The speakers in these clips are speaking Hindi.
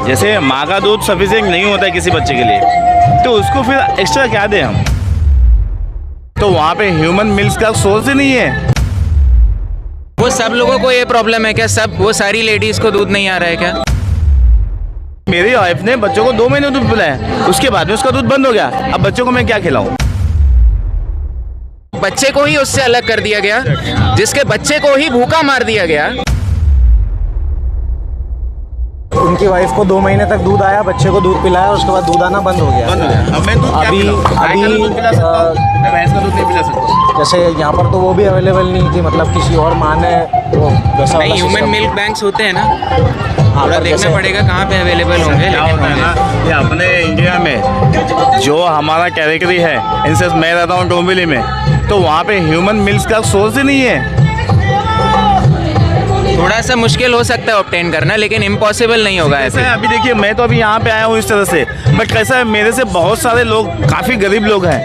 जैसे माँ का दूध सफिशिएंट नहीं होता है किसी बच्चे के लिए, तो उसको फिर एक्स्ट्रा क्या दें हम? तो वहाँ पे ह्यूमन मिल्क का सोर्स ही नहीं है। वो सब लोगों को ये प्रॉब्लम है क्या? सब वो सारी लेडीज को दूध नहीं आ रहा है क्या? मेरी वाइफ ने बच्चों को 2 महीने दूध पिलाया, उसके बाद में उसका दूध बंद हो गया। अब बच्चों को मैं क्या खिलाऊं? बच्चे को ही उससे अलग कर दिया गया, जिसके बच्चे को ही भूखा मार दिया गया। उनकी वाइफ को 2 महीने तक दूध आया, बच्चे को दूध पिलाया, उसके बाद दूध आना बंद हो गया। अब मैं दूध क्या पिलाऊं? गाय का दूध पिला सकता हूं, मैं भैंस का दूध नहीं पिला सकता। जैसे यहाँ पर तो वो भी अवेलेबल नहीं थी, मतलब किसी और माँ ने वो वैसा नहीं, ह्यूमन मिल्क बैंक्स होते हैं ना, थोड़ा देखना पड़ेगा कहाँ पे अवेलेबल होंगे। क्या होता है ना, ये अपने इंडिया में जो हमारा कैटेगरी है, इनसे मैं रहता हूँ डोंबिवली में, तो वहाँ पे ह्यूमन मिल्क का सोर्स ही नहीं है। थोड़ा सा मुश्किल हो सकता है ऑब्टेन करना, लेकिन इम्पॉसिबल नहीं होगा ऐसे। अभी देखिए, मैं तो अभी यहाँ पे आया हूँ इस तरह से, बट कैसा है, मेरे से बहुत सारे लोग, काफ़ी गरीब लोग हैं,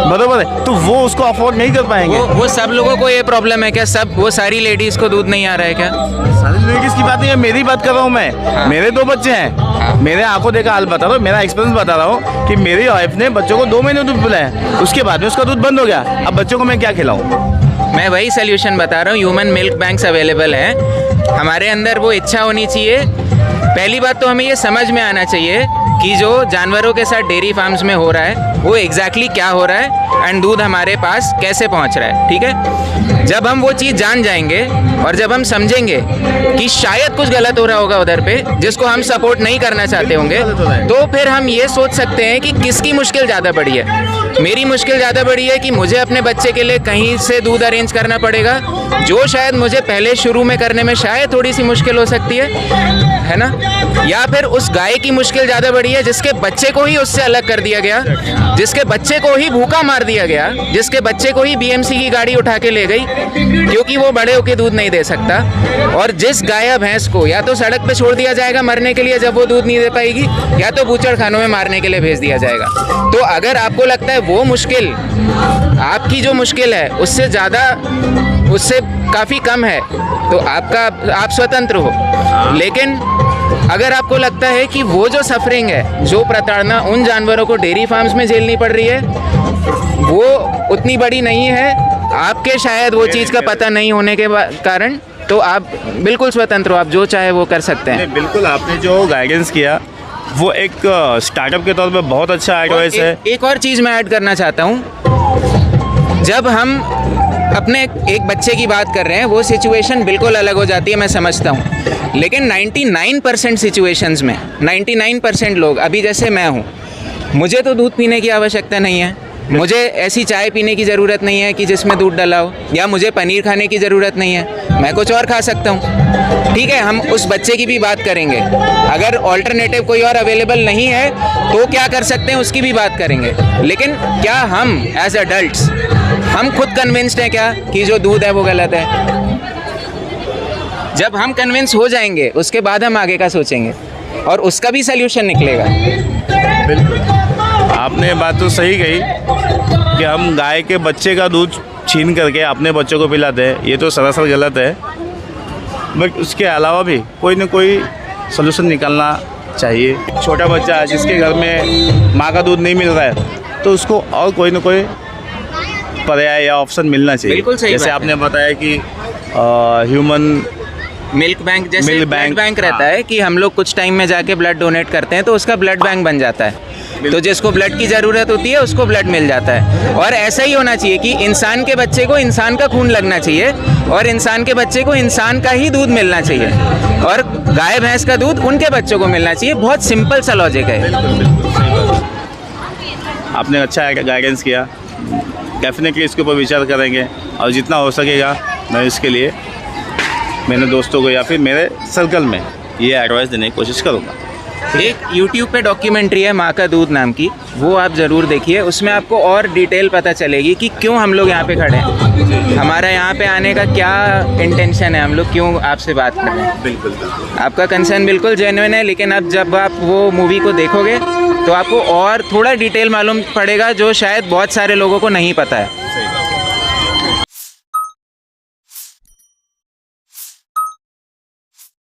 बराबर है, तो वो उसको अफोर्ड नहीं कर पाएंगे। वो सब लोगों को ये प्रॉब्लम है क्या? सब वो सारी लेडीज को दूध नहीं आ रहा है क्या? सारी लेडीज की बात नहीं है, मेरी बात कर रहा हूँ मैं। हाँ। मेरे 2 बच्चे हैं, मेरे आंखों देखा हाल बता रहा हूँ, मेरा एक्सपीरियंस बता रहा हूँ कि मेरी वाइफ ने बच्चों को 2 महीने दूध पिलाया, उसके बाद में उसका दूध बंद हो गया। अब बच्चों को मैं क्या खिलाऊँ? मैं वही सोल्यूशन बता रहा हूँ, ह्यूमन मिल्क बैंक्स अवेलेबल हैं। हमारे अंदर वो इच्छा होनी चाहिए। पहली बात तो हमें ये समझ में आना चाहिए कि जो जानवरों के साथ डेयरी फार्म्स में हो रहा है वो एग्जैक्टली क्या हो रहा है एंड दूध हमारे पास कैसे पहुंच रहा है, ठीक है? जब हम वो चीज़ जान जाएंगे और जब हम समझेंगे कि शायद कुछ गलत हो रहा होगा उधर पे, जिसको हम सपोर्ट नहीं करना चाहते होंगे, तो फिर हम ये सोच सकते हैं कि किसकी मुश्किल ज़्यादा बड़ी है। मेरी मुश्किल ज़्यादा बड़ी है कि मुझे अपने बच्चे के लिए कहीं से दूध अरेंज करना पड़ेगा, जो शायद मुझे पहले शुरू में करने में शायद थोड़ी सी मुश्किल हो सकती है ना? या फिर उस गाय की मुश्किल ज़्यादा बड़ी है जिसके बच्चे को ही उससे अलग कर दिया गया, जिसके बच्चे को ही भूखा मार दिया गया, जिसके बच्चे को ही बीएमसी की गाड़ी उठा के ले गई क्योंकि वो बड़े होके दूध नहीं दे सकता, और जिस गाय या भैंस को या तो सड़क पे छोड़ दिया जाएगा मरने के लिए जब वो दूध नहीं दे पाएगी, या तो बूचड़ खानों में मारने के लिए भेज दिया जाएगा। तो अगर आपको लगता है वो मुश्किल आपकी जो मुश्किल है उससे ज़्यादा, उससे काफ़ी कम है, तो आप स्वतंत्र हो। लेकिन अगर आपको लगता है कि वो जो सफरिंग है, जो प्रताड़ना उन जानवरों को डेयरी फार्म्स में झेलनी पड़ रही है, वो उतनी बड़ी नहीं है, आपके शायद वो चीज़ का पता नहीं होने के कारण, तो आप बिल्कुल स्वतंत्र हो, आप जो चाहे वो कर सकते हैं। बिल्कुल, आपने जो गाइडेंस किया वो एक स्टार्टअप के तौर पे बहुत अच्छा एडवाइस है। एक और चीज़ मैं ऐड करना चाहता हूँ, जब हम अपने एक बच्चे की बात कर रहे हैं वो सिचुएशन बिल्कुल अलग हो जाती है, मैं समझता हूँ, लेकिन 99% सिचुएशंस में 99% लोग, अभी जैसे मैं हूँ, मुझे तो दूध पीने की आवश्यकता नहीं है, मुझे ऐसी चाय पीने की ज़रूरत नहीं है कि जिसमें दूध डला हो, या मुझे पनीर खाने की ज़रूरत नहीं है, मैं कुछ और खा सकता हूँ, ठीक है? हम उस बच्चे की भी बात करेंगे। अगर ऑल्टरनेटिव कोई और अवेलेबल नहीं है तो क्या कर सकते हैं उसकी भी बात करेंगे। लेकिन क्या हम एज अडल्ट्स हम खुद कन्विंस्ड हैं क्या कि जो दूध है वो गलत है? जब हम कन्विंस हो जाएंगे उसके बाद हम आगे का सोचेंगे और उसका भी सल्यूशन निकलेगा। बिल्कुल, आपने बात तो सही कही कि हम गाय के बच्चे का दूध छीन करके अपने बच्चों को पिलाते हैं, ये तो सरासर गलत है। बट उसके अलावा भी कोई ना कोई सलूशन निकालना चाहिए। छोटा बच्चा जिसके घर में माँ का दूध नहीं मिल रहा है, तो उसको और कोई ना कोई पर्याय या ऑप्शन मिलना चाहिए। बिल्कुल सही जैसे आपने बताया कि ह्यूमन मिल्क बैंक, जैसे ब्लड बैंक रहता है कि हम लोग कुछ टाइम में जाके ब्लड डोनेट करते हैं तो उसका ब्लड बैंक बन जाता है, तो जिसको ब्लड की ज़रूरत होती है उसको ब्लड मिल जाता है। और ऐसा ही होना चाहिए कि इंसान के बच्चे को इंसान का खून लगना चाहिए और इंसान के बच्चे को इंसान का ही दूध मिलना चाहिए, और गाय भैंस का दूध उनके बच्चों को मिलना चाहिए। बहुत सिंपल सा लॉजिक है। आपने अच्छा गाइडेंस किया, डेफिनेटली इसके ऊपर विचार करेंगे, और जितना हो सकेगा मैं इसके लिए मेरे दोस्तों को या फिर मेरे सर्कल में ये एडवाइस देने की कोशिश करूँगा। एक YouTube पे डॉक्यूमेंट्री है माँ का दूध नाम की, वो आप ज़रूर देखिए, उसमें आपको और डिटेल पता चलेगी कि क्यों हम लोग यहाँ पे खड़े हैं, हमारा यहाँ पे आने का क्या इंटेंशन है, हम लोग क्यों आपसे बात कर रहे हैं। बिल्कुल, आपका कंसर्न बिल्कुल जेन्युइन है, लेकिन अब जब आप वो मूवी को देखोगे तो आपको और थोड़ा डिटेल मालूम पड़ेगा जो शायद बहुत सारे लोगों को नहीं पता है।